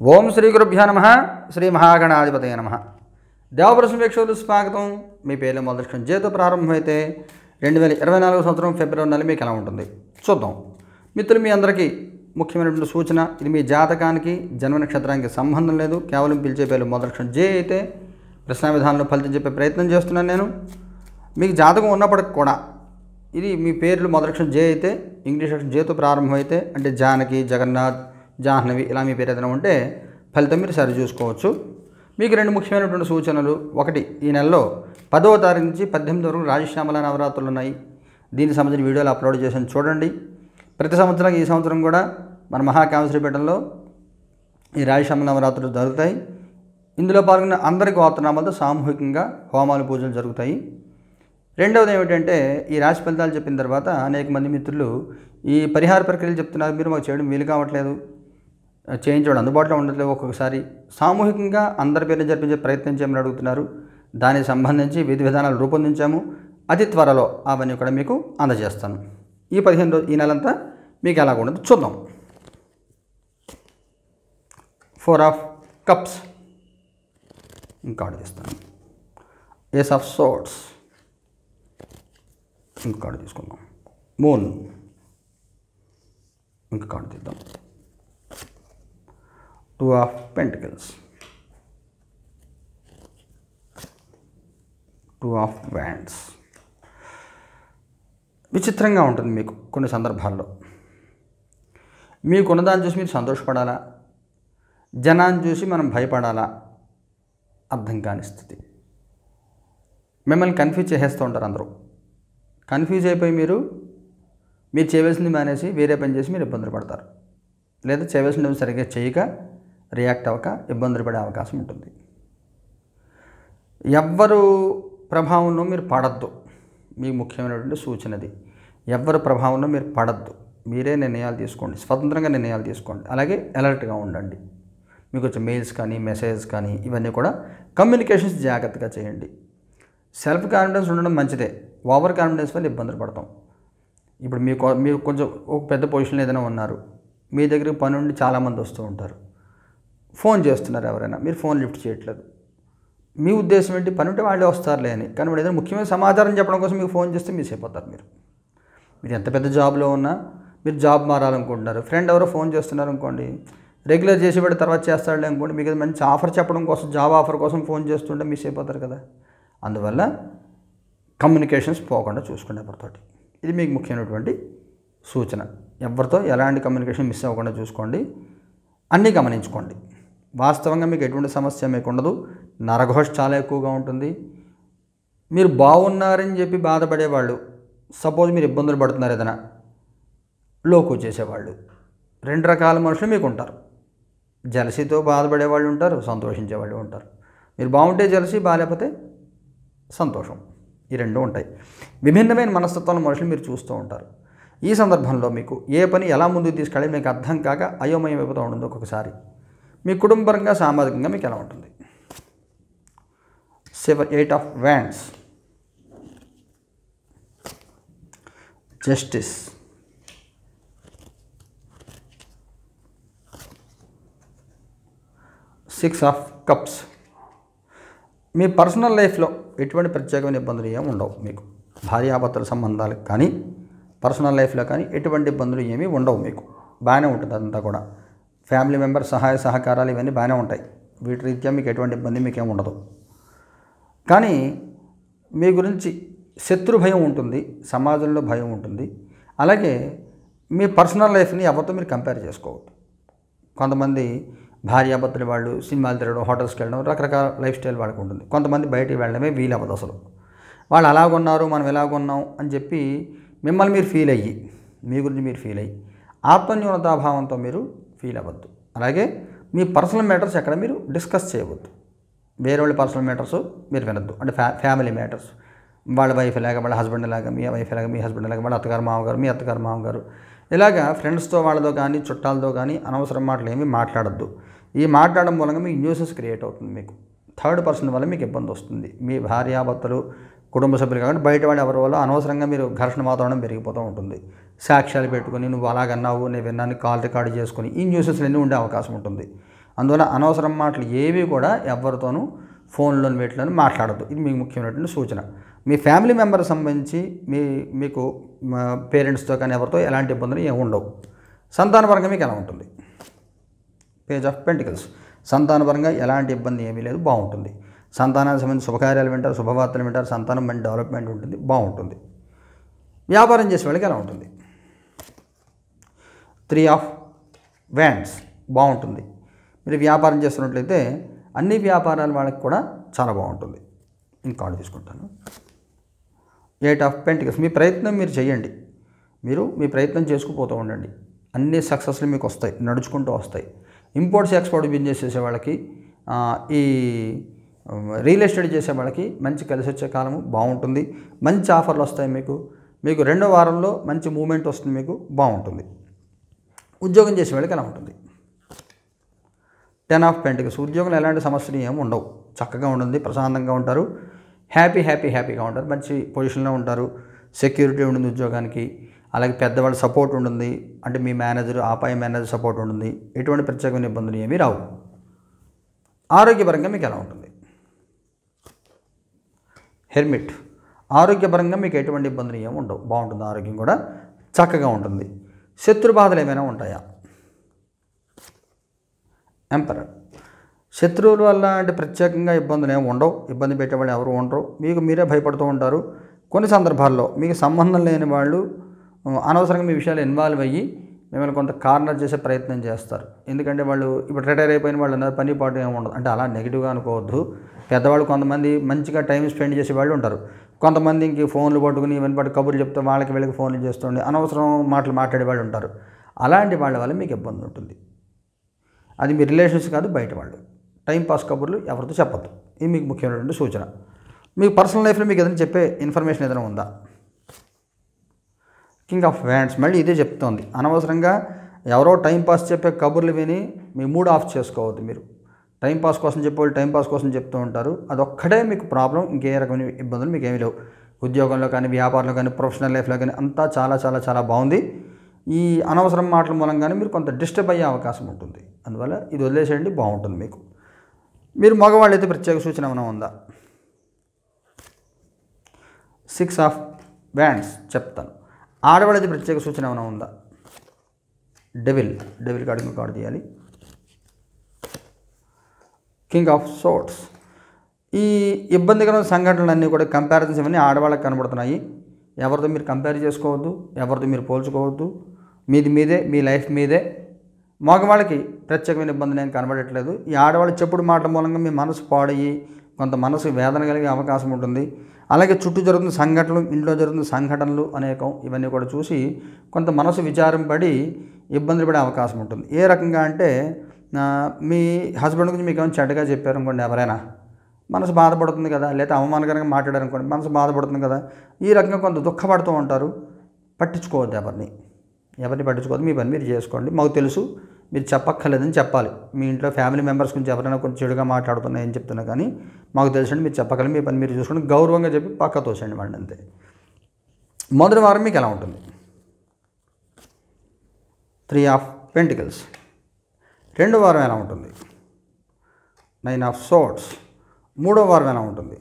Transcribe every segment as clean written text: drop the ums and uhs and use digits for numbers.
ఓం శ్రీ గురుభ్యో నమః. శ్రీ మహాగణాధిపతయ నమః. దేవప్రశ్న వీక్షకులు స్వాగతం. మీ పేర్లు మొదటి జేతో ప్రారంభమైతే 2024 సంవత్సరం ఫిబ్రవరి నెల మీకు ఎలా ఉంటుంది చూద్దాం. మిత్రులు, మీ అందరికీ ముఖ్యమైనటువంటి సూచన, ఇది మీ జాతకానికి జన్మ నక్షత్రానికి సంబంధం లేదు. కేవలం పిలిచే పేర్లు మొదటి జే అయితే ప్రశ్న విధానంలో ఫలితం చెప్పే ప్రయత్నం చేస్తున్నాను నేను. మీకు జాతకం ఉన్నప్పటికి కూడా ఇది మీ పేర్లు మొదటి జే అయితే, ఇంగ్లీష్ అక్షరం జేతో ప్రారంభమైతే, అంటే జానకి, జగన్నాథ్, జాహ్నవి ఇలా మీ పేరు ఏదైనా ఉంటే ఫలితం మీరు సరి చూసుకోవచ్చు. మీకు రెండు ముఖ్యమైనటువంటి సూచనలు. ఒకటి, ఈ నెలలో 10వ తారీఖు నుంచి 18 వరకు రాజశ్యామల నవరాత్రులు ఉన్నాయి. దీనికి సంబంధించిన వీడియోలు అప్లోడ్ చేసాను, చూడండి. ప్రతి సంవత్సరం ఈ సంవత్సరం కూడా మన మహాకామశ్రీపేటంలో ఈ రాజశ్యామల నవరాత్రులు జరుగుతాయి. ఇందులో పాల్గొన్న అందరి గోత్రనామాలతో సామూహికంగా హోమాలు, పూజలు జరుగుతాయి. రెండవది ఏమిటంటే, ఈ రాశి ఫలితాలు చెప్పిన తర్వాత అనేక మంది మిత్రులు ఈ పరిహార ప్రక్రియలు చెప్తున్నారు, మీరు మాకు చేయడం వీలు కావట్లేదు, చేయించడం అందుబాటులో ఉండట్లేదు. ఒక్కొక్కసారి సామూహికంగా అందరి పేరుని జరిపించే ప్రయత్నం చేయమని అడుగుతున్నారు. దానికి సంబంధించి విధి విధానాలు రూపొందించాము. అతి త్వరలో అవన్నీ కూడా మీకు అందజేస్తాను. ఈ 15 రోజులు, ఈ నెలంతా మీకు ఎలా ఉండదు చూద్దాం. 4 ఆఫ్ కప్స్ ఇంకాడు తీస్తాను. ఏస్ ఆఫ్ సోర్డ్స్ ఇంకాడు తీసుకుందాం. మూన్ ఇంకాడు తీద్దాం. 2 ఆఫ్ పెంటికల్స్, 2 ఆఫ్ వ్యాండ్స్. విచిత్రంగా ఉంటుంది మీకు కొన్ని సందర్భాల్లో. మీకున్నదాన్ని చూసి మీరు సంతోషపడాలా, జనాన్ని చూసి మనం భయపడాలా, అర్థం కాని స్థితి. మిమ్మల్ని కన్ఫ్యూజ్ చేసేస్తూ ఉంటారు అందరూ. కన్ఫ్యూజ్ అయిపోయి మీరు చేయవలసింది మానేసి వేరే పని చేసి మీరు ఇబ్బందులు పడతారు. లేదా చేయవలసినవి సరిగ్గా చేయక రియాక్ట్ అవ్వక ఇబ్బందులు పడే అవకాశం ఉంటుంది. ఎవ్వరు ప్రభావంలో మీరు పడద్దు. మీకు ముఖ్యమైనటువంటి సూచనది. ఎవ్వరు ప్రభావంలో మీరు పడద్దు. మీరే నిర్ణయాలు తీసుకోండి, స్వతంత్రంగా నిర్ణయాలు తీసుకోండి. అలాగే అలర్ట్గా ఉండండి. మీకు వచ్చే మెయిల్స్ కానీ, మెసేజ్ కానీ, ఇవన్నీ కూడా కమ్యూనికేషన్స్ జాగ్రత్తగా చేయండి. సెల్ఫ్ కాన్ఫిడెన్స్ ఉండడం మంచిదే. ఓవర్ కాన్ఫిడెన్స్ వల్ల ఇబ్బందులు పడతాం. ఇప్పుడు మీరు కొంచెం ఒక పెద్ద పొజిషన్లో ఏదైనా ఉన్నారు, మీ దగ్గరికి పని నుండి చాలామంది వస్తూ ఉంటారు, ఫోన్ చేస్తున్నారు ఎవరైనా, మీరు ఫోన్ లిఫ్ట్ చేయట్లేదు. మీ ఉద్దేశం ఏంటి? పని ఉంటే వాళ్ళే వస్తారులే అని. కానీ వాడు ఏదైనా ముఖ్యమైన సమాచారం చెప్పడం కోసం మీకు ఫోన్ చేస్తే మిస్ అయిపోతారు. మీరు ఎంత పెద్ద జాబ్లో ఉన్నా, మీరు జాబ్ మారాలనుకుంటున్నారు, ఫ్రెండ్ ఎవరో ఫోన్ చేస్తున్నారు అనుకోండి, రెగ్యులర్ చేసేవాడు తర్వాత చేస్తాడులే అనుకోండి, మీకు మంచి ఆఫర్ చెప్పడం కోసం, జాబ్ ఆఫర్ కోసం ఫోన్ చేస్తుంటే మిస్ అయిపోతారు కదా. అందువల్ల కమ్యూనికేషన్స్ పోకుండా చూసుకోండి ఎవరితోటి. ఇది మీకు ముఖ్యమైనటువంటి సూచన. ఎవరితో ఎలాంటి కమ్యూనికేషన్ మిస్ అవ్వకుండా చూసుకోండి. అన్నీ గమనించుకోండి. వాస్తవంగా మీకు ఎటువంటి సమస్య మీకు ఉండదు. నరఘోష చాలా ఎక్కువగా ఉంటుంది. మీరు బాగున్నారని చెప్పి బాధపడేవాళ్ళు, సపోజ్ మీరు ఇబ్బందులు పడుతున్నారు ఏదైనా, లోకు చేసేవాళ్ళు, 2 రకాల మనుషులు మీకు ఉంటారు. జలసీతో బాధపడేవాళ్ళు ఉంటారు, సంతోషించేవాళ్ళు ఉంటారు. మీరు బాగుంటే జలసీ, బాగాలేకపోతే సంతోషం. ఈ రెండు ఉంటాయి. విభిన్నమైన మనస్తత్వాల మనుషులు మీరు చూస్తూ ఉంటారు. ఈ సందర్భంలో మీకు ఏ పని ఎలా ముందుకు తీసుకెళ్ళి మీకు అర్థం కాక అయోమయం అయిపోతూ ఉంటుంది. ఒక్కొక్కసారి మీ కుటుంబపరంగా, సామాజికంగా మీకు ఎలా ఉంటుంది. 8 of wands, justice, 6 of cups. Me personal లైఫ్లో ఎటువంటి ప్రత్యేకమైన ఇబ్బందులు ఏమి ఉండవు. మీకు భార్యాభర్తల సంబంధాలకు కానీ, పర్సనల్ లైఫ్లో కానీ ఎటువంటి ఇబ్బందులు ఏమీ ఉండవు. మీకు బాగానే ఉంటుంది అదంతా కూడా. ఫ్యామిలీ మెంబర్ సహాయ సహకారాలు ఇవన్నీ బాగానే ఉంటాయి. వీటి రీత్యా మీకు ఎటువంటి ఇబ్బంది మీకేం ఉండదు. కానీ మీ గురించి శత్రు భయం ఉంటుంది, సమాజంలో భయం ఉంటుంది. అలాగే మీ పర్సనల్ లైఫ్ని ఎవరితో మీరు కంపేర్ చేసుకోవద్దు. కొంతమంది భార్యాభర్తలు వాళ్ళు సినిమాలు తిరగడం, హోటల్స్కి వెళ్ళడం, రకరకాల లైఫ్ స్టైల్ వాళ్ళకు ఉంటుంది. కొంతమంది బయటికి వెళ్ళడమే వీలవ్వదు అసలు. వాళ్ళు అలాగున్నారు, మనం ఎలాగున్నాం అని చెప్పి మిమ్మల్ని మీరు ఫీల్ అయ్యి, మీ గురించి మీరు ఫీల్ అయ్యి ఆత్మన్యూనతాభావంతో మీరు ఫీల్ అవ్వద్దు. అలాగే మీ పర్సనల్ మ్యాటర్స్ ఎక్కడ మీరు డిస్కస్ చేయవద్దు. వేరే వాళ్ళ పర్సనల్ మ్యాటర్స్ మీరు వినొద్దు. అంటే ఫ్యామిలీ మ్యాటర్స్, వాళ్ళ వైఫ్ ఎలాగా, వాళ్ళ హస్బెండ్ ఎలాగా, మీ వైఫ్ ఎలాగా, మీ హస్బెండ్ ఎలాగా, వాళ్ళ అత్తగారు మామగారు, మీ అత్తగారు మామగారు, ఇలాగా ఫ్రెండ్స్తో వాళ్ళతో కానీ, చుట్టాలతో కానీ అనవసరం మాటలు ఏమీ మాట్లాడద్దు. ఈ మాట్లాడడం మూలంగా మీకు న్యూసెస్ క్రియేట్ అవుతుంది. మీకు థర్డ్ పర్సన్ వల్ల మీకు ఇబ్బంది వస్తుంది. మీ భార్యాభర్తలు, కుటుంబ సభ్యులు కాకుండా బయట వాళ్ళు ఎవరి వల్ల అనవసరంగా మీరు ఘర్షణ వాతావరణం పెరిగిపోతూ ఉంటుంది. సాక్ష్యాలు పెట్టుకొని నువ్వు అలాగన్నావు, నేను విన్నాను, కాల్ రికార్డు చేసుకొని ఈ న్యూసెస్లు అన్నీ ఉండే అవకాశం ఉంటుంది. అందువల్ల అనవసరం మాటలు ఏవి కూడా ఎవరితోనూ ఫోన్లోని వీటిలోని మాట్లాడద్దు. ఇది మీకు ముఖ్యమైనటువంటి సూచన. మీ ఫ్యామిలీ మెంబర్ సంబంధించి మీకు పేరెంట్స్తో కానీ ఎవరితో ఎలాంటి ఇబ్బందులు ఏమి ఉండవు. సంతానపరంగా మీకు ఎలా ఉంటుంది? Page of pentacles. సంతానపరంగా ఎలాంటి ఇబ్బంది ఏమీ లేదు, బాగుంటుంది. సంతానానికి సంబంధించి శుభకార్యాలు వింటారు, శుభవార్తలు వింటారు, సంతానం మంచి డెవలప్మెంట్ ఉంటుంది, బాగుంటుంది. వ్యాపారం చేసే వాళ్ళకి ఎలా ఉంటుంది? 3 ఆఫ్ వ్యాండ్స్. బాగుంటుంది. మీరు వ్యాపారం చేస్తున్నట్లయితే అన్ని వ్యాపారాల వాళ్ళకి కూడా చాలా బాగుంటుంది. ఇంకా కార్డు తీసుకుంటాను. 8 ఆఫ్ పెంటికల్స్. మీ ప్రయత్నం మీరు చేయండి. మీ ప్రయత్నం చేసుకుపోతూ ఉండండి. అన్ని సక్సెస్లు మీకు వస్తాయి, నడుచుకుంటూ వస్తాయి. ఇంపోర్ట్స్ ఎక్స్పోర్ట్ బిజినెస్ చేసే వాళ్ళకి, ఈ రియల్ ఎస్టేట్ చేసే వాళ్ళకి మంచి కలిసి వచ్చే కాలము, బాగుంటుంది. మంచి ఆఫర్లు వస్తాయి మీకు 2వ వారంలో మంచి మూమెంట్ వస్తుంది, మీకు బాగుంటుంది. ఉద్యోగం చేసే వాళ్ళకి ఎలా ఉంటుంది? 10 ఆఫ్ పెంటికల్స్. ఉద్యోగంలో ఎలాంటి సమస్యలు ఏమి ఉండవు, చక్కగా ఉంటుంది, ప్రశాంతంగా ఉంటారు, హ్యాపీగా ఉంటారు, మంచి పొజిషన్లో ఉంటారు, సెక్యూరిటీ ఉంటుంది ఉద్యోగానికి. అలాగే పెద్దవాళ్ళ సపోర్ట్ ఉంటుంది, అంటే మీ మేనేజర్, ఆపై మేనేజర్ సపోర్ట్ ఉంటుంది. ఎటువంటి ప్రత్యేకమైన ఇబ్బందులు ఏమీ రావు. ఆరోగ్యపరంగా మీకు ఎలా ఉంటుంది? హెర్మిట్. ఆరోగ్యపరంగా మీకు ఎటువంటి ఇబ్బందులు ఏమి ఉండవు, బాగుంటుంది. ఆరోగ్యం కూడా చక్కగా ఉంటుంది. శత్రు బాధలు ఏమైనా ఉంటాయా? ఎంపరర్. శత్రువుల వల్ల అంటే ప్రత్యేకంగా ఇబ్బందులు ఏమి ఉండవు, ఇబ్బంది పెట్టేవాళ్ళు ఎవరు ఉండరు, మీకు మీరే భయపడుతూ ఉంటారు. కొన్ని సందర్భాల్లో మీకు సంబంధం లేని వాళ్ళు అనవసరంగా మీ విషయాలు ఇన్వాల్వ్ అయ్యి మిమ్మల్ని కొంత కార్నర్ చేసే ప్రయత్నం చేస్తారు. ఎందుకంటే వాళ్ళు ఇప్పుడు రిటైర్ అయిపోయిన వాళ్ళు అన్నారు, పని పాటు ఏమి ఉండదు. అంటే అలా నెగిటివ్గా అనుకోవద్దు. పెద్దవాళ్ళు కొంతమంది మంచిగా టైం స్పెండ్ చేసే వాళ్ళు ఉంటారు, కొంతమంది ఇంక ఫోన్లు పట్టుకుని ఇవన్నీ పట్టు కబుర్లు చెప్తే వీళ్ళకి ఫోన్లు చేస్తుండే అనవసరం మాటలు మాట్లాడే వాళ్ళు ఉంటారు. అలాంటి వాళ్ళ వల్ల మీకు ఇబ్బంది ఉంటుంది. అది మీ రిలేషన్స్ కాదు, బయట వాళ్ళు. టైంపాస్ కబుర్లు ఎవరితో చెప్పద్దు. ఇది మీకు ముఖ్యమైనటువంటి సూచన. మీకు పర్సనల్ లైఫ్లో మీకు ఏదైనా చెప్పే ఇన్ఫర్మేషన్ ఏదైనా ఉందా? King of wands. మళ్ళీ ఇదే చెప్తోంది, అనవసరంగా ఎవరో టైంపాస్ చెప్పే కబుర్లు విని మీ మూడ్ ఆఫ్ చేసుకోవద్దు. మీరు టైంపాస్ కోసం చెప్పేవాళ్ళు టైంపాస్ కోసం చెప్తూ ఉంటారు, అదొక్కటే మీకు ప్రాబ్లం. ఇంకే రకమైన ఇబ్బందులు మీకు ఏమీ లేవు. ఉద్యోగంలో కానీ, వ్యాపారంలో కానీ, ప్రొఫెషనల్ లైఫ్లో కానీ అంతా చాలా చాలా చాలా బాగుంది. ఈ అనవసరం మాటల మూలంగానే మీరు కొంత డిస్టర్బ్ అయ్యే అవకాశం ఉంటుంది. అందువల్ల ఇది వదిలేసేయండి, బాగుంటుంది మీకు. మీరు మగవాళ్ళైతే ప్రత్యేక సూచన ఏమైనా ఉందా? 6 ఆఫ్ వ్యాండ్స్ చెప్తాను. ఆడవాళ్ళైతే ప్రత్యేక సూచన ఏమైనా ఉందా? డెవిల్ కార్డు కార్డు తీయాలి. King of swords. ఈ ఇబ్బందికరమైన సంఘటనలన్నీ కూడా కంపారిజన్స్ ఇవన్నీ ఆడవాళ్ళకి కనబడుతున్నాయి. ఎవరితో మీరు కంపేర్ చేసుకోవద్దు, ఎవరితో మీరు పోల్చుకోవద్దు. మీదే, మీ లైఫ్ మీదే. మగవాళ్ళకి ప్రత్యేకమైన ఇబ్బందులు ఏం కనబడట్లేదు. ఈ ఆడవాళ్ళ చెప్పుడు మాటల మూలంగా మీ మనసు పాడయ్యి కొంత మనసు వేదన కలిగే అవకాశం ఉంటుంది. అలాగే చుట్టూ జరుగుతున్న సంఘటనలు, ఇంట్లో జరుగుతున్న సంఘటనలు అనేకం, ఇవన్నీ కూడా చూసి కొంత మనసు విచారం పడి ఇబ్బందులు పడే అవకాశం ఉంటుంది. ఏ రకంగా అంటే మీ హస్బెండ్ గురించి మీకు ఏమైనా చెడ్డగా చెప్పారనుకోండి, ఎవరైనా మనసు బాధపడుతుంది కదా, లేదా అవమానకరంగా మాట్లాడారనుకోండి, మనసు బాధపడుతుంది కదా. ఈ రకంగా కొంత దుఃఖపడుతూ ఉంటారు. పట్టించుకోవద్దు, ఎవరిని పట్టించుకోవద్దు. మీ పని మీరు చేసుకోండి. మాకు తెలుసు, మీరు చెప్పక్కర్లేదని చెప్పాలి. మీ ఇంట్లో ఫ్యామిలీ మెంబర్స్ గురించి ఎవరైనా కొంచెం చెడుగా మాట్లాడుతున్నా ఏం చెప్తున్నా కానీ మాకు తెలుసండి, మీరు చెప్పగలరు. మీ పని మీరు చూసుకోండి, గౌరవంగా చెప్పి పక్క తోసండి వాడిని, అంతే. మొదటి వారం మీకు ఎలా ఉంటుంది? 3 ఆఫ్ పెంటికల్స్. 2వ వారం ఎలా ఉంటుంది? 9 ఆఫ్ సోర్డ్స్. 3వ వారం ఎలా ఉంటుంది?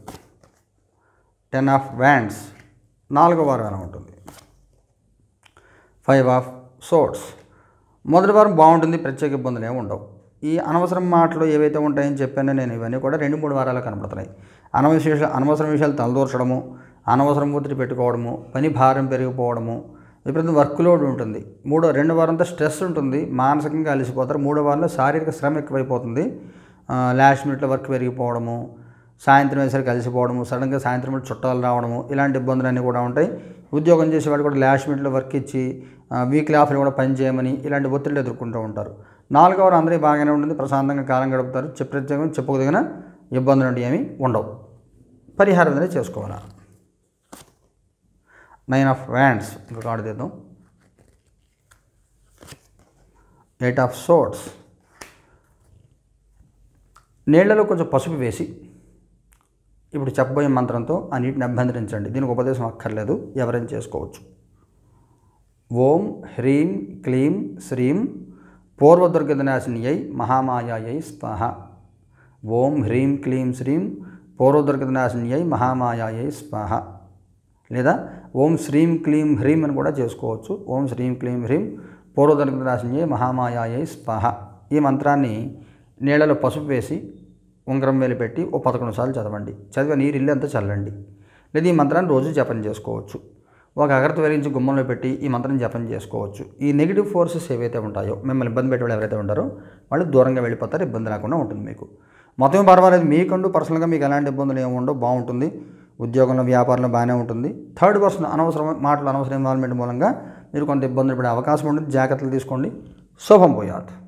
10 ఆఫ్ వ్యాండ్స్. 4వ వారం ఎలా ఉంటుంది? 5 ఆఫ్ సోర్డ్స్. మొదటి వారం బాగుంటుంది, ప్రత్యేక ఇబ్బందులు ఏమి ఉండవు. ఈ అనవసరం మాటలు ఏవైతే ఉంటాయని చెప్పానో నేను, ఇవన్నీ కూడా 2-3 వారాలు కనబడుతున్నాయి. అనవసరం విషయాలు తలదూర్చడము, అనవసరం ఒత్తిడి పెట్టుకోవడము, పని భారం పెరిగిపోవడము, విపరీతం వర్క్ లోడ్ ఉంటుంది. 2 వారంతో స్ట్రెస్ ఉంటుంది, మానసికంగా అలసిపోతారు. 3వ వారంలో శారీరక శ్రమ ఎక్కువైపోతుంది. లాస్ట్ మినిట్లో వర్క్ పెరిగిపోవడము, సాయంత్రం వేసరికి కలిసిపోవడము, సడన్గా సాయంత్రం చుట్టాలు రావడము, ఇలాంటి ఇబ్బందులన్నీ కూడా ఉంటాయి. ఉద్యోగం చేసేవాడు కూడా లాస్ట్ మినిట్లో వర్క్ ఇచ్చి వీక్లీ ఆఫ్లో కూడా పని చేయమని ఇలాంటి ఒత్తిళ్ళు ఎదుర్కొంటూ ఉంటారు. 4వ వారం అందరికీ బాగానే ఉంటుంది, ప్రశాంతంగా కాలం గడుపుతారు. ప్రత్యేకంగా చెప్పుకోదగిన ఇబ్బందులు అంటే ఏమీ ఉండవు. పరిహారం అనేది చేసుకోవాలా? 9 ఆఫ్ వ్యాండ్స్. ఇంకా కార్డు తీద్దాం. 8 ఆఫ్ సోర్డ్స్. నీళ్లలో కొంచెం పసుపు వేసి ఇప్పుడు చెప్పబోయే మంత్రంతో ఆ నీటిని అభ్యంతరించండి. దీనికి ఉపదేశం అక్కర్లేదు, ఎవరైనా చేసుకోవచ్చు. ఓం హ్రీం క్లీం శ్రీం పూర్వదుర్గదనాశిన్యై మహామాయాయై స్వాహ. ఓం హ్రీం క్లీం శ్రీం పూర్వదుర్గదనాశిన్యై మహామాయాయై స్వాహ. లేదా ఓం శ్రీం క్లీం హ్రీం అని కూడా చేసుకోవచ్చు. ఓం శ్రీం క్లీం హ్రీం పూర్వదుర్గదనాశిన్యై మహామాయాయై స్వాహ. ఈ మంత్రాన్ని నీళ్ళలో పసుపు వేసి ఉంగరం వేలు పెట్టి ఓ 11 సార్లు చదవండి. చదివి నీరు ఇల్లంతా చల్లండి. లేదా ఈ మంత్రాన్ని రోజు జపం చేసుకోవచ్చు. ఒక అగరత్తి వెలిగించి గుమ్మంలో పెట్టి ఈ మంత్రం జపం చేసుకోవచ్చు. ఈ నెగిటివ్ ఫోర్సెస్ ఏవైతే ఉంటాయో, మిమ్మల్ని ఇబ్బంది పెట్టే వాళ్ళు ఎవరైతే ఉంటారో వాళ్ళు దూరంగా వెళ్ళిపోతారు. ఇబ్బంది లేకుండా ఉంటుంది మీకు. మొత్తం పర్వాలేదు. మీకంటూ పర్సనల్గా మీకు ఎలాంటి ఇబ్బందులు ఏమి ఉండవు, బాగుంటుంది. ఉద్యోగంలో వ్యాపారంలో బాగానే ఉంటుంది. థర్డ్ పర్సన్ అనవసరం మాటలు, అనవసరం ఇన్వాల్వ్మెంట్ మూలంగా మీరు కొంత ఇబ్బందులు పడే అవకాశం ఉంటుంది. జాగ్రత్తలు తీసుకోండి. శుభం భూయాత్.